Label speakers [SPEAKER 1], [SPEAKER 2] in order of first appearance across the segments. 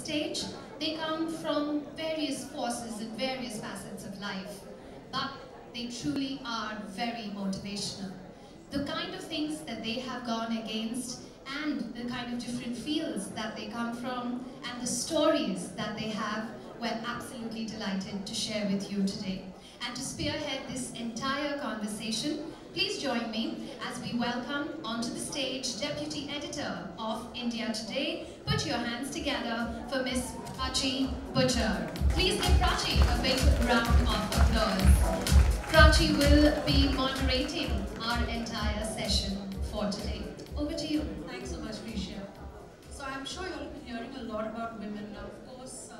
[SPEAKER 1] stage, they come from various forces and various facets of life, but they truly are very motivational. The kind of things that they have gone against and the kind of different fields that they come from and the stories that they have, we're absolutely delighted to share with you today. And to spearhead this entire conversation, please join me as we welcome onto the stage Deputy Editor of India Today. Put your hands together for Miss Prachi Butcher. Please give Prachi a big round of applause. Prachi will be moderating our entire session for today. Over to you.
[SPEAKER 2] Thanks so much, Risha. So I'm sure you'll be hearing a lot about women. Now, of course,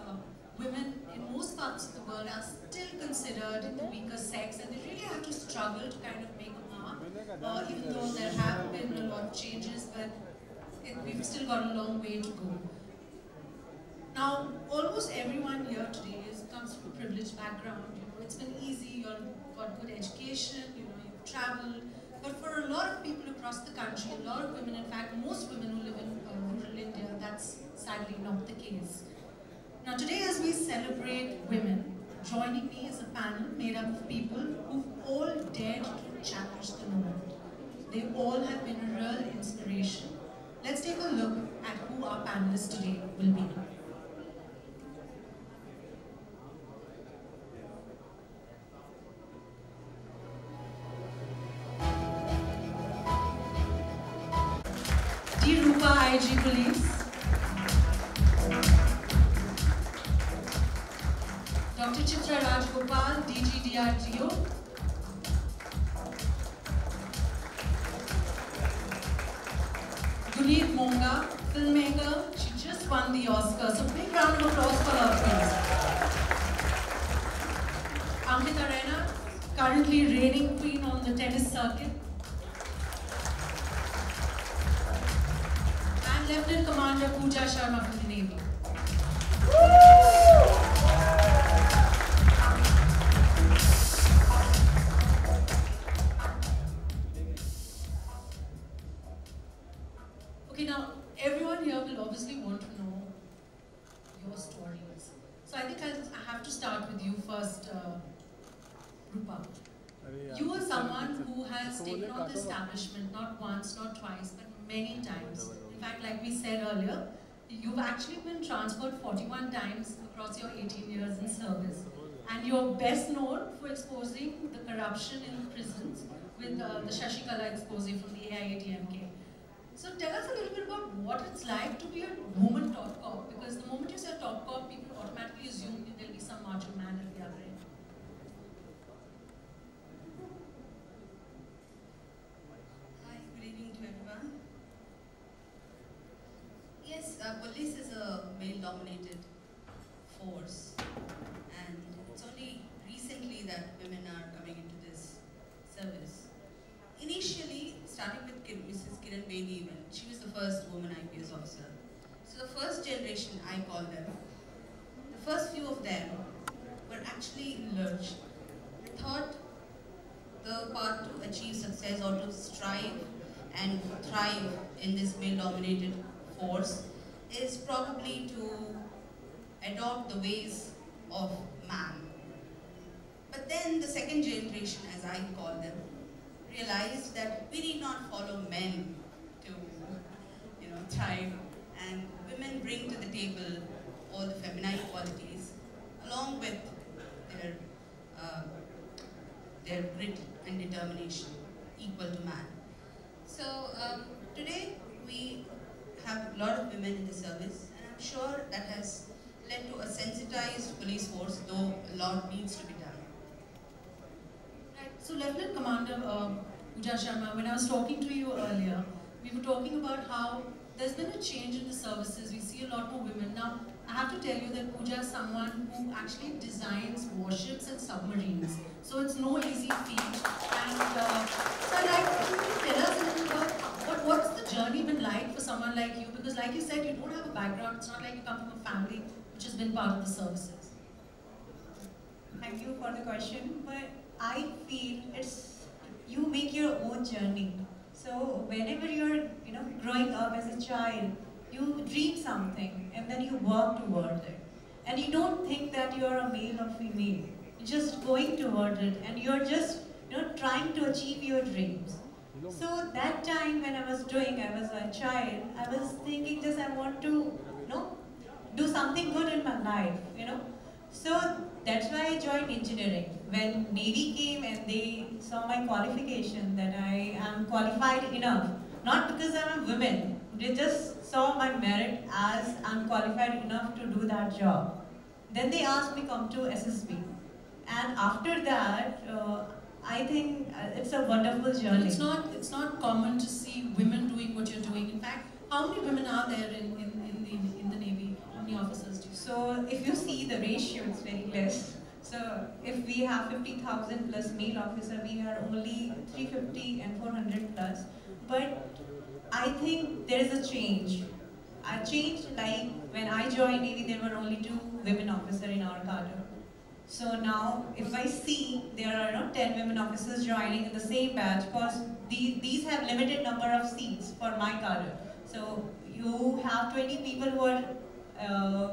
[SPEAKER 2] women in most parts of the world are still considered the weaker sex, and they really have to struggle to kind of make a mark, even though there have been a lot of changes, but we've still got a long way to go. Now, almost everyone here today comes from a privileged background. You know, it's been easy, you've got good education, you know, you've traveled. But for a lot of people across the country, a lot of women, in fact, most women who live in rural India, that's sadly not the case. Now today, as we celebrate women, joining me is a panel made up of people who've all dared to challenge the norm. They all have been a real inspiration. Let's take a look at who our panelists today will be. D. Rupa, IG Police. Dr. Chitra Rajgopal, DG DRGO. Guneet Monga, filmmaker. She just won the Oscar, so big round of applause for her, please. Ankita Rena, currently reigning queen on the tennis circuit. And Lieutenant Commander Pooja Sharma from the Navy. Okay, now everyone here will obviously want to know your stories. So I think I have to start with you first, Rupa. You are someone who has taken on the establishment not once, not twice, but many times. In fact, like we said earlier, you've actually been transferred 41 times across your 18 years in service. And you're best known for exposing the corruption in the prisons with the Shashikala expose from the AIADMK. So tell us a little bit about what it's like to be a woman top cop, because the moment you say top cop, people automatically assume that there'll be some macho man at the other end.
[SPEAKER 3] Hi, good evening to everyone. Yes, police is a male-dominated force, and it's only recently that women are coming into this service. Initially, starting with Mrs. Kiran Bedi, when she was the first woman IPS officer. So the first generation, I call them, the first few of them were actually lurched. They thought the path to achieve success or to strive and thrive in this male-dominated force is probably to adopt the ways of man. But then the second generation, as I call them, realized that we need not follow men to, thrive, and women bring to the table all the feminine qualities along with their grit and determination equal to man. So today we have a lot of women in the service, and I'm sure that has led to a sensitized police force, though a lot needs to be done.
[SPEAKER 2] Right. So Lieutenant Commander Pooja Sharma, when I was talking to you earlier, we were talking about how there's been a change in the services. We see a lot more women. Now, I have to tell you that Pooja is someone who actually designs warships and submarines. So it's no easy feat. And so I'd like to tell us a little about what's the journey been like for someone like you? Because like you said, you don't have a background. It's not like you come from a family which has been part of the services.
[SPEAKER 4] Thank you for the question, but I feel you make your own journey. So whenever you're growing up as a child, You dream something and then you work towards it. And you don't think that you're a male or female. You're just going towards it and you're just trying to achieve your dreams. So that time when I was a child, I was thinking just I want to, do something good in my life. So that's why I joined engineering. When Navy came and they saw my qualification that I am qualified enough, not because I'm a woman, they just saw my merit as I'm qualified enough to do that job. Then they asked me come to SSB. And after that, I think it's a wonderful journey.
[SPEAKER 2] It's not common to see women doing what you're doing. In fact, how many women are there in the Navy? How many officers do you see?
[SPEAKER 4] So if you see the ratio, it's very less. So if we have 50,000 plus male officer, we are only 350 and 400 plus. But I think there is a change. A change like when I joined Navy, there were only 2 women officers in our cadre. So now, if I see there are 10 women officers joining in the same batch, because these have limited number of seats for my cadre. So you have 20 people who are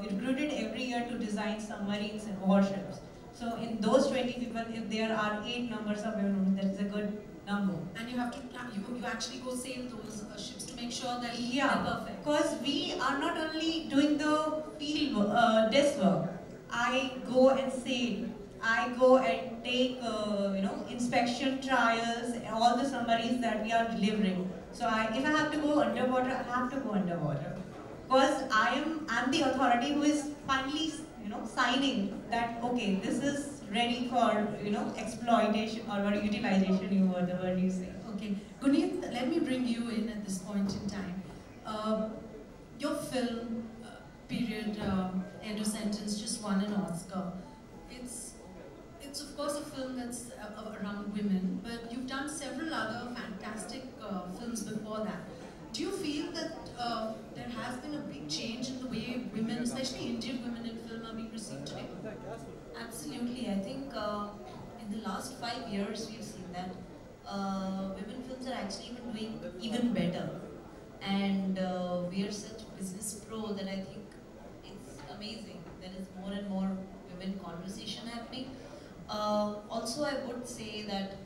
[SPEAKER 4] recruited every year to design submarines and warships. So in those 20 people, if there are 8 numbers of women, that is a good number.
[SPEAKER 2] And you have to you actually go sail those ships to make sure that
[SPEAKER 4] Yeah,
[SPEAKER 2] they're perfect.
[SPEAKER 4] because we are not only doing the field desk work. I go and sail. I go and take inspection trials, all the submarines that we are delivering. So if I have to go underwater, I have to go underwater, because I'm the authority who is finally signing that okay, this is ready for exploitation or utilization, whatever you say.
[SPEAKER 2] Okay, Guneet, let me bring you in at this point in time. Your film, period, End of Sentence, just won an Oscar. It's of course a film that's around women, but you've done several other fantastic films before that. Do you feel that there has been a big change in the way women, especially Indian women in film, are being received today?
[SPEAKER 3] Absolutely. I think in the last 5 years we've seen that women films are actually even doing even better. And we are such business pro that I think it's amazing. There is more and more women conversation happening. Also, I would say that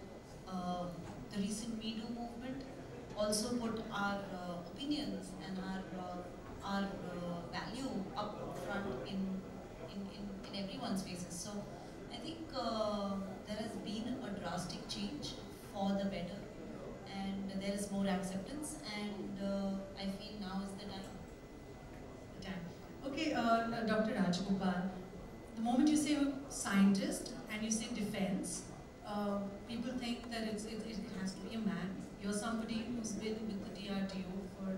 [SPEAKER 3] the recent Me Too movement also put our opinions and our value up front in everyone's faces. So I think there has been a drastic change for the better, and there is more acceptance, and I feel now is the time.
[SPEAKER 2] Okay, Dr. Rajgopal, the moment you say scientist and you say defense, people think that it has to be a man. You're somebody who's been with the DRDO for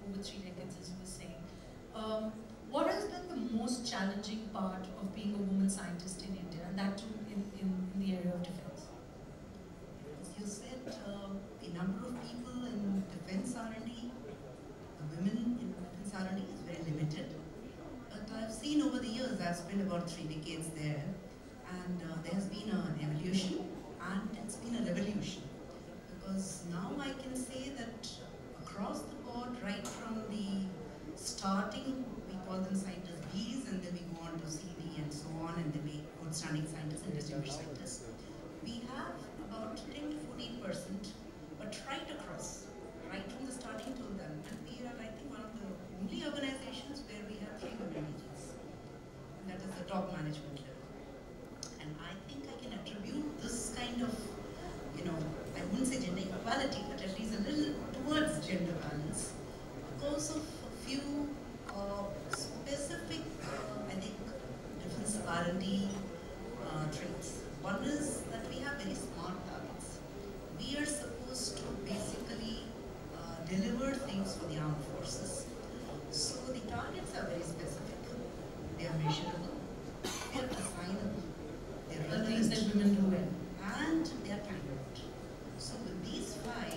[SPEAKER 2] over 3 decades, as you were saying. What has been the most challenging part of being a woman scientist in India, and that too in the area of defense?
[SPEAKER 5] As you said, the number of people in defense R&D, the women in defense R&D is very limited. But I've seen over the years, I've spent about 3 decades there, and there has been an evolution and it's been a revolution. Because now I can say that across the board, right from the starting, we call them scientists Bs, and then we go on to CV and so on, and then we outstanding scientists and distinguished scientists. We have about 10 to 14%, but right across, right from the starting till then, and we are, I think, one of the only organizations where we have 3 women agents. And that is the top management level. And I think I can attribute this kind of, I wouldn't say gender equality, but at least a little towards gender balance because of a few specific, I think, defense R&D traits. One is that we have very smart targets. We are supposed to basically deliver things for the armed forces. So the targets are very specific. They are measurable, they are assignable, they are
[SPEAKER 2] The things that
[SPEAKER 5] relevant,
[SPEAKER 2] women do well.
[SPEAKER 5] and they are timed out. So with these 5,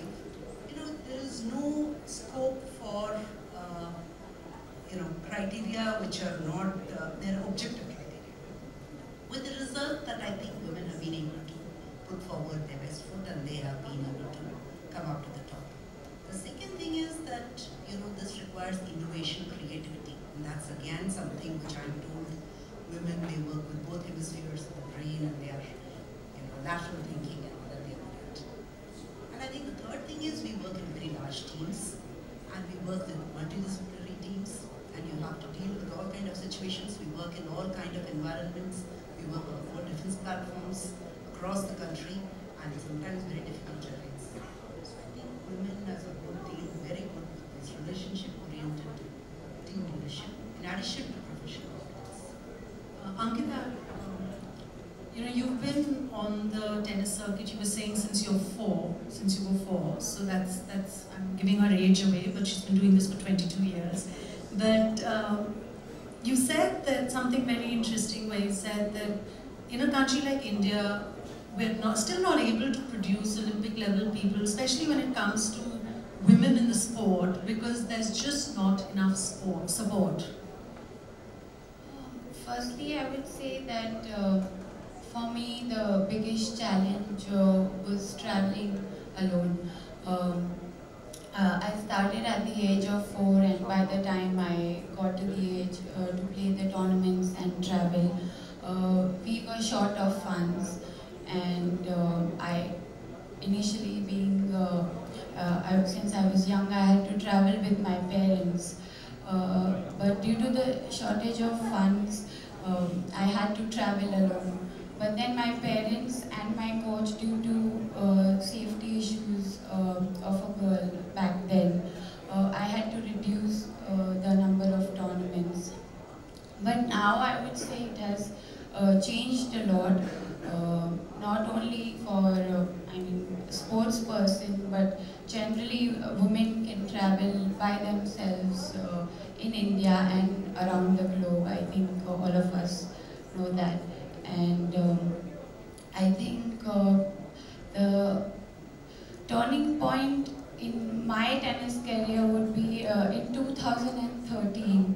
[SPEAKER 5] there is no scope for criteria which are not, they're objective criteria. With the result that I think women have been able to put forward their best foot and they have been able to come up to the top. The second thing is that, this requires innovation, creativity. And that's again something which I'm told women, they work with both hemispheres of the brain and they are, lateral thinking and all that they are good at. And I think the third thing is we work in very large teams and we work with multidisciplinary teams and you have to deal with all kind of situations. We work in all kind of environments. We work on all different platforms across the country and sometimes very difficult terrains. So I think women as a whole deal very good with this relationship-oriented team leadership in addition to professional competence.
[SPEAKER 2] Ankita, you've been on the tennis circuit, you were saying since you were four, so that's I'm giving her age away, but she's been doing this for 22 years. But you said that something very interesting where you said that in a country like India, we're still not able to produce Olympic level people, especially when it comes to women in the sport, because there's just not enough support.
[SPEAKER 6] Firstly, I would say that for me the biggest challenge was traveling alone. I started at the age of 4 and by the time I got to the age to play the tournaments and travel, we were short of funds and I initially being, since I was young I had to travel with my parents. But due to the shortage of funds, I had to travel alone. But then my parents and my coach, due to safety issues of a girl back then, I had to reduce the number of tournaments. But now I would say it has changed a lot, not only for sports person, but generally women can travel by themselves in India and around the globe. I think all of us know that. And I think the turning point in my tennis career would be in 2013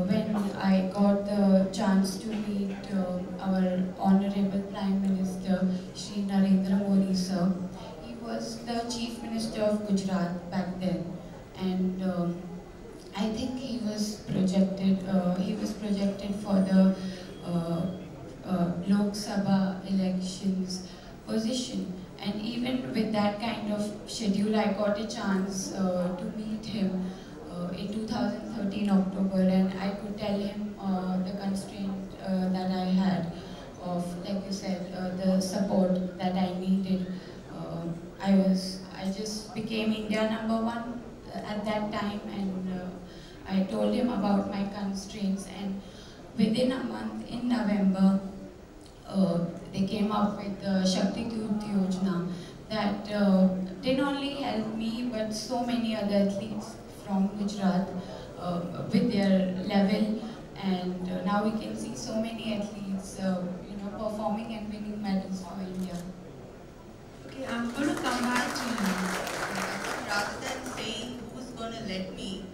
[SPEAKER 6] when I got the chance to meet our Honorable Prime Minister Shri Narendra Modi sir. He was the Chief Minister of Gujarat back then, and I think he was projected for the Lok Sabha elections position, and even with that kind of schedule I got a chance to meet him in 2013 October, and I could tell him the constraint that I had of, like you said, the support that I needed. I just became India #1 at that time, and I told him about my constraints, and within a month in November they came up with the Shakti Tirth Yojana that didn't only help me but so many other athletes from Gujarat with their level, and now we can see so many athletes performing and winning medals for India.
[SPEAKER 2] Okay, I'm going to come back to you.
[SPEAKER 3] Rather than saying who's going to let me,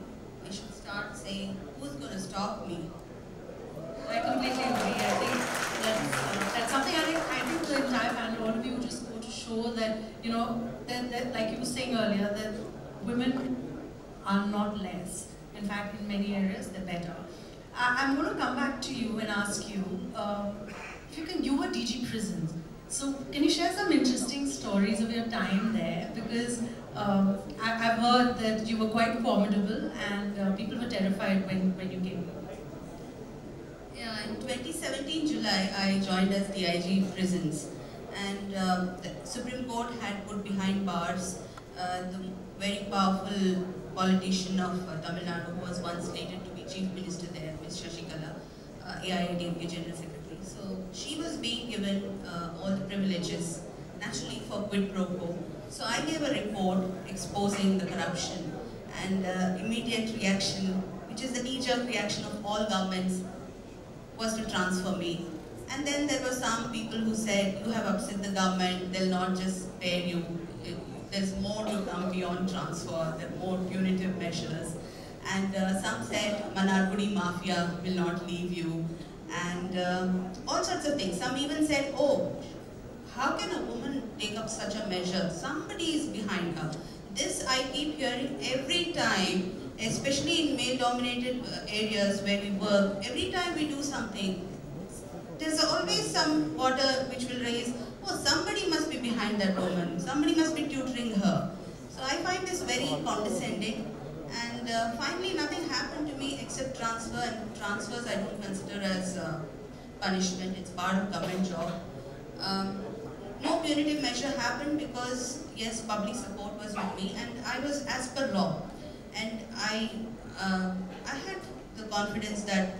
[SPEAKER 3] we should start saying who's going to stop me.
[SPEAKER 2] I completely agree. I think that's something I think the entire panel, all of you just go to show that, that like you were saying earlier, that women are not less. In fact, in many areas, they're better. I'm going to come back to you and ask you, if you were DG Prisons. So can you share some interesting stories of your time there? Because I've heard that you were quite formidable and people were terrified when you came.
[SPEAKER 3] Yeah, in 2017 July, I joined as DIG Prisons, and the Supreme Court had put behind bars the very powerful politician of Tamil Nadu who was once slated to be Chief Minister there, Ms. Shashikala, AIADMK General Secretary. So she was being given all the privileges, naturally for quid pro quo. So I gave a report exposing the corruption, and immediate reaction, which is the knee-jerk reaction of all governments, was to transfer me. And then there were some people who said, you have upset the government, they'll not just pay you, there's more to come beyond transfer, there are more punitive measures. And some said, Manargudi Mafia will not leave you, and all sorts of things. Some even said, oh, how can a woman take up such a measure? Somebody is behind her. this I keep hearing every time, especially in male-dominated areas where we work. Every time we do something, there's always some water which will raise, oh, somebody must be behind that woman, somebody must be tutoring her. So I find this very condescending. And finally, nothing happened to me except transfer, and transfers I don't consider as punishment. It's part of government job. No punitive measure happened because, yes, public support was with me, and I was as per law. And I had the confidence that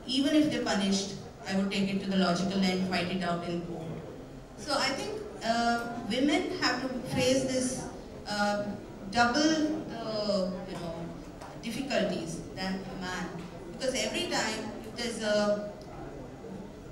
[SPEAKER 3] even if they punished, I would take it to the logical end, fight it out in court. So I think women have to face this double difficulties than a man, because every time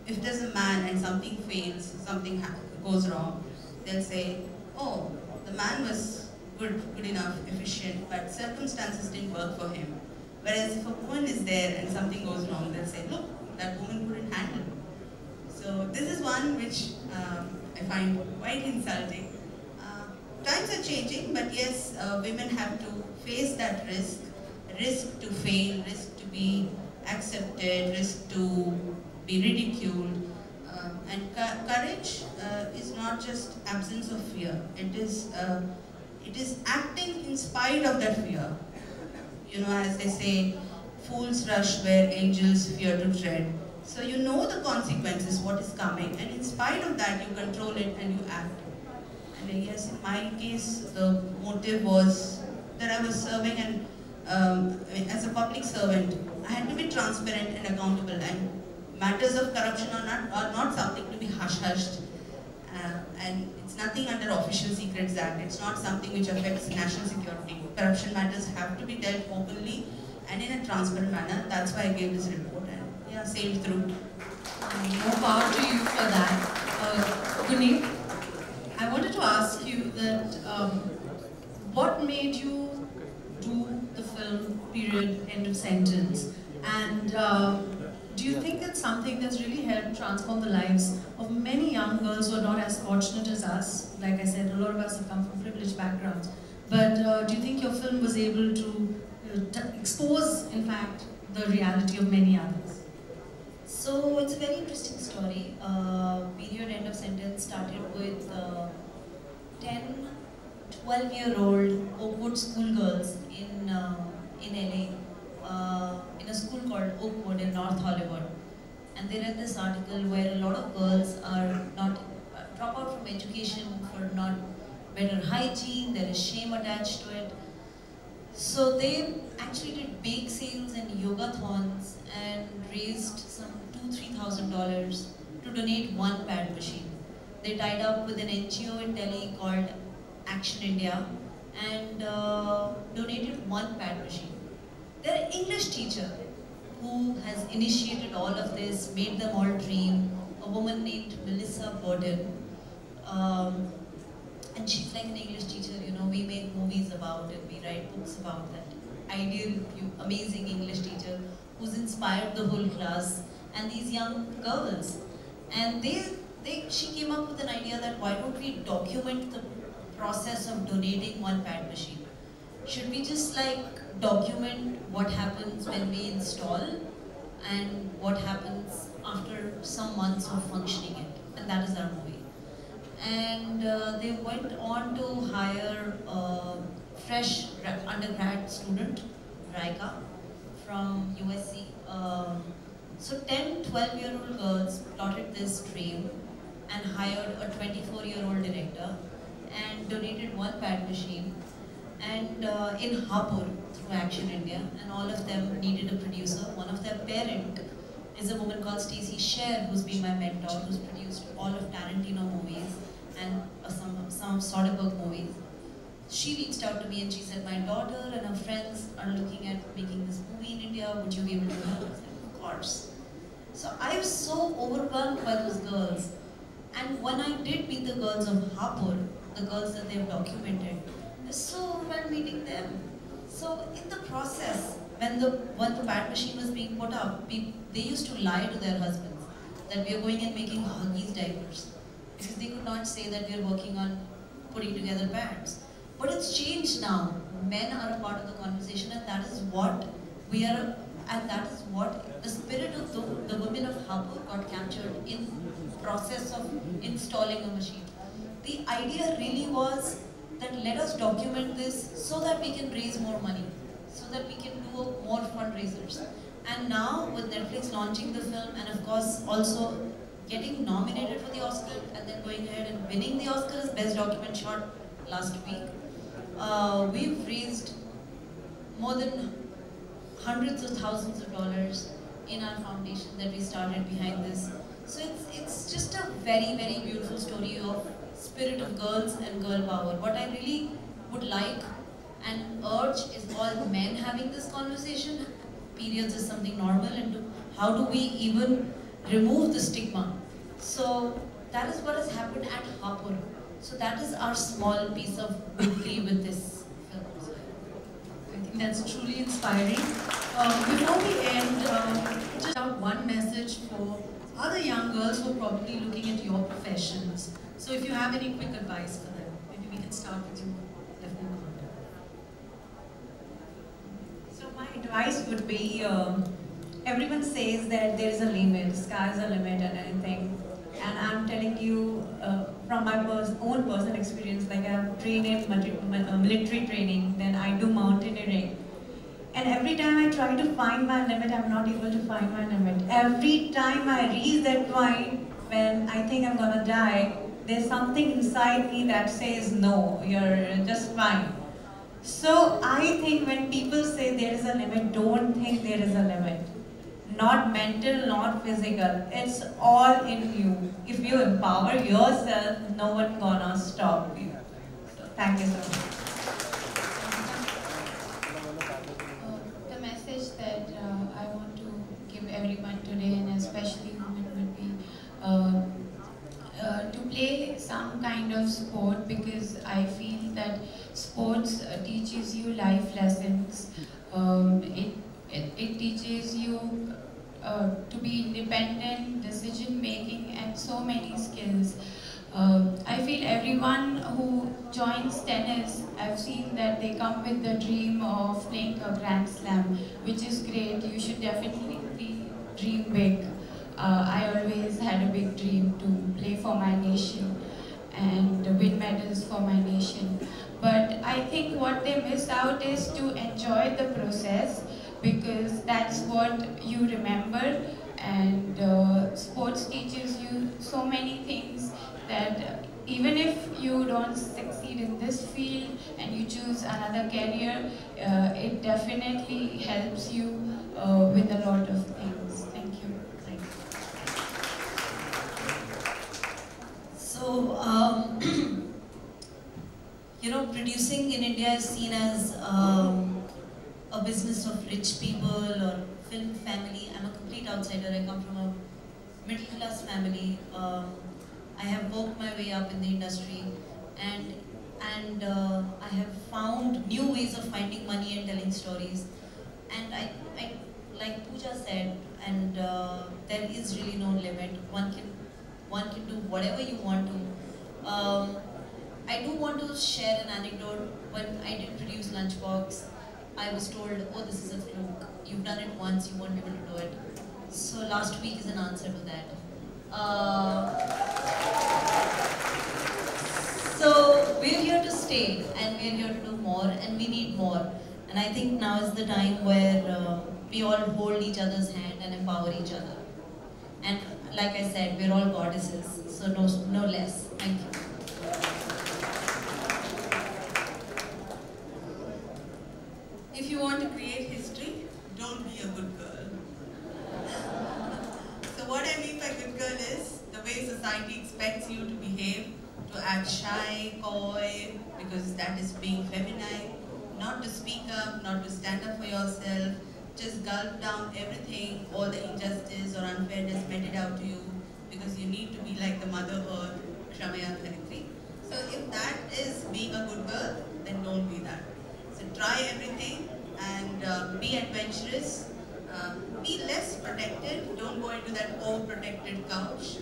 [SPEAKER 3] if there's a man and something fails, something goes wrong, they'll say, oh, the man was good enough, efficient, but circumstances didn't work for him. Whereas if a woman is there and something goes wrong, they'll say, look, that woman couldn't handle it. So this is one which I find quite insulting. Times are changing, but yes, women have to face that risk to fail, risk to be accepted, risk to be ridiculed. And courage is not just absence of fear. It is acting in spite of that fear. You know, as they say, fools rush where angels fear to tread. So you know the consequences, what is coming, and in spite of that, you control it and you act. And yes, in my case, the motive was that I was serving, and as a public servant, I had to be transparent and accountable. And matters of corruption are not something to be hush-hushed. And it's nothing under Official Secrets Act. It's not something which affects national security. Corruption matters have to be dealt openly and in a transparent manner. That's why I gave this report, and yeah, sailed through.
[SPEAKER 2] More power to you for that. Guneet, I wanted to ask you that what made you do the film period end of sentence, and do you think it's something that's really helped transform the lives of many young girls who are not as fortunate as us? Like I said, a lot of us have come from privileged backgrounds. But do you think your film was able to expose, in fact, the reality of many others?
[SPEAKER 7] So it's a very interesting story. Period end of sentence started with 10, 12-year-old Oakwood schoolgirls in LA. In a school called Oakwood in North Hollywood, and they read this article where a lot of girls are not drop out from education for not better hygiene. There is shame attached to it. So they actually did bake sales and yogathons and raised some $2,000–3,000 to donate one pad machine. They tied up with an NGO in Delhi called Action India and donated one pad machine. Their English teacher, who has initiated all of this, made them all dream, a woman named Melissa Burden. And she's like an English teacher, you know, we make movies about it, we write books about that ideal, amazing English teacher who's inspired the whole class and these young girls. And she came up with an idea that why don't we document the process of donating one pad machine? Should we just like document what happens when we install and what happens after some months of functioning it? And that is our movie. And they went on to hire a fresh undergrad student, Raika, from USC. So 10, 12-year-old girls plotted this dream and hired a 24-year-old director and donated one pad machine. And in Hapur, through Action India, and all of them needed a producer. One of their parent is a woman called Stacey Sher, who's been my mentor, who's produced all of Tarantino movies and some Soderbergh movies. She reached out to me and she said, my daughter and her friends are looking at making this movie in India, would you be able to help? I said, of course. So I was so overwhelmed by those girls. And when I did meet the girls of Hapur, the girls that they've documented, I was so overwhelmed meeting them. So in the process, when the pad machine was being put up, they used to lie to their husbands that we are going and making Huggies diapers, because they could not say that we are working on putting together pads. But it's changed now. Men are a part of the conversation, and that is what we are, and that is what the spirit of the women of Hapur got captured in process of installing a machine. The idea really was that let us document this so that we can raise more money, so that we can do more fundraisers. And now with Netflix launching the film, and of course also getting nominated for the Oscar and then going ahead and winning the Oscar as Best Document Short last week, we've raised more than hundreds of thousands of dollars in our foundation that we started behind this. So it's just a very, very beautiful story of spirit of girls and girl power. What I really would like and urge is all men having this conversation. Periods is something normal, and how do we even remove the stigma? So that is what has happened at Hapur. So that is our small piece of victory with this film.
[SPEAKER 2] I think that's truly inspiring. Before we end, just out one message for other young girls who are probably looking at your professions. So if you have any quick advice for them, maybe we can start with you, Lieutenant Commander.
[SPEAKER 4] So my advice would be, everyone says that there is a limit, sky is a limit and anything. And I'm telling you from my own personal experience, like I've trained in military training, then I do mountaineering. And every time I try to find my limit, I'm not able to find my limit. Every time I reach that point when I think I'm gonna die, there's something inside me that says, no, you're just fine. So I think when people say there is a limit, don't think there is a limit. Not mental, not physical. It's all in you. If you empower yourself, no one gonna stop you. So thank you so much.
[SPEAKER 6] The message that I want to give everyone today, and especially women, would be to play some kind of sport, because I feel that sports teaches you life lessons. It teaches you to be independent, decision making, and so many skills. I feel everyone who joins tennis, I've seen that they come with the dream of playing a Grand Slam, which is great. You should definitely dream big. I always had a big dream to play for my nation and win medals for my nation. But I think what they miss out is to enjoy the process, because that's what you remember. And sports teaches you so many things that even if you don't succeed in this field and you choose another career, it definitely helps you with a lot of things. Thank you.
[SPEAKER 7] So, you know, producing in India is seen as a business of rich people or film family. I'm a complete outsider. I come from a middle class family. I have worked my way up in the industry, and I have found new ways of finding money and telling stories. And I like Pooja said, and there is really no limit. One can do whatever you want to. I do want to share an anecdote. When I did produce Lunchbox, I was told, oh, this is a fluke. You've done it once, you won't be able to do it. So last week is an answer to that. So we're here to stay, and we're here to do more, and we need more. And I think now is the time where we all hold each other's hand and empower each other. And like I said, we're all goddesses, so no less. Thank you.
[SPEAKER 3] If you want to create history, don't be a good girl. So what I mean by good girl is the way society expects you to behave, to act shy, coy, because that is being feminine, not to speak up, not to stand up for yourself, just gulp down everything, all the injustice or unfairness meted out to you, because you need to be like the Mother Earth, Kshamaya 33. So if that is being a good girl, then don't be that. So try everything and be adventurous, be less protected, don't go into that overprotected couch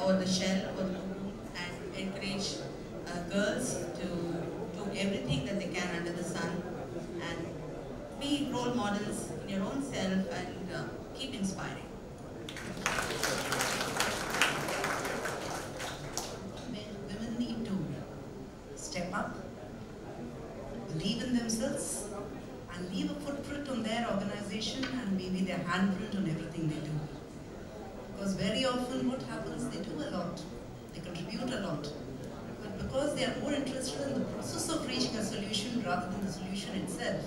[SPEAKER 3] or the shell or the cocoon, and encourage girls to do everything that they can under the sun and be role models in your own self and keep inspiring.
[SPEAKER 5] Women need to step up, believe in themselves, and leave a footprint on their organization and maybe their handprint on everything they do. Because very often what happens, they do a lot, they contribute a lot, but because they are more interested in the process of reaching a solution rather than the solution itself,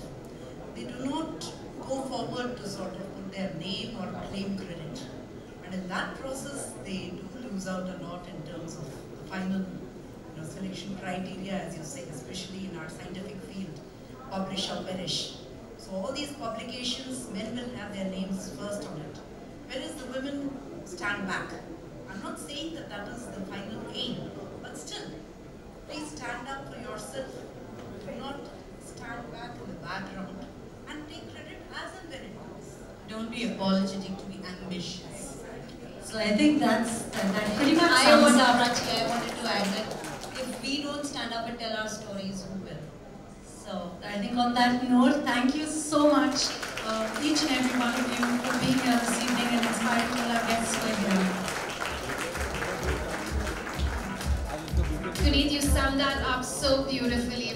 [SPEAKER 5] they do not go forward to sort of put their name or claim credit. And in that process, they do lose out a lot in terms of the final selection criteria, as you say, especially in our scientific field, publish or perish. So all these publications, men will have their names first on it, whereas the women stand back. I'm not saying that that is the final aim, but still, please stand up for yourself. Do not stand back in the background and take credit as and when it comes.
[SPEAKER 3] Don't be apologetic to be ambitious.
[SPEAKER 7] So I think that pretty much
[SPEAKER 4] I
[SPEAKER 7] sums up.
[SPEAKER 4] wanted to add that if we don't stand up and tell our stories, who will?
[SPEAKER 7] So I think on that note, thank you so much, each and every one of you, for being here this evening and inspiring all our guests who are here.
[SPEAKER 1] Puneet, you summed that up so beautifully.